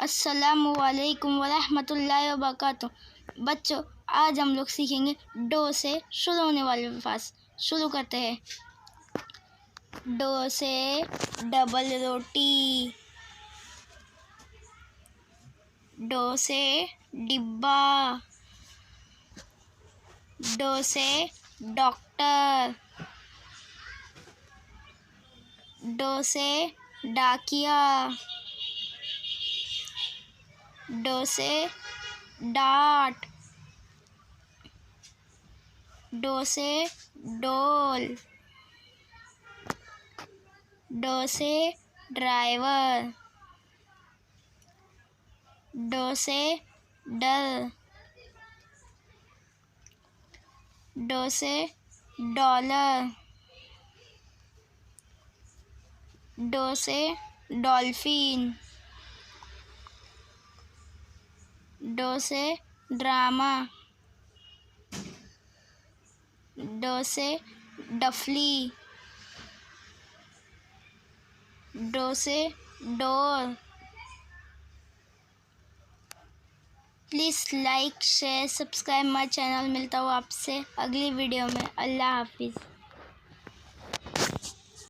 السلام علیکم ورحمۃ اللہ وبرکاتہ۔ بچوں، آج ہم لوگ سیکھیں گے ڈو سے شروع ہونے والے الفاظ۔ شروع کرتے ہیں۔ ڈو سے ڈبل روٹی، ڈو سے ڈبا، ڈو سے ڈاکٹر، ڈو سے ڈاکیا، ڈو سے ڈاٹ، ڈو سے ڈول، ڈو سے ڈرائیور، ڈو سے ڈر، ڈو سے ڈالر، ڈو سے ڈولفین، ڈو سے ڈرامہ، ڈو سے ڈفلی، ڈو سے ڈور۔ Please like, share, subscribe my channel. ملتا ہوں آپ سے اگلی ویڈیو میں۔ اللہ حافظ۔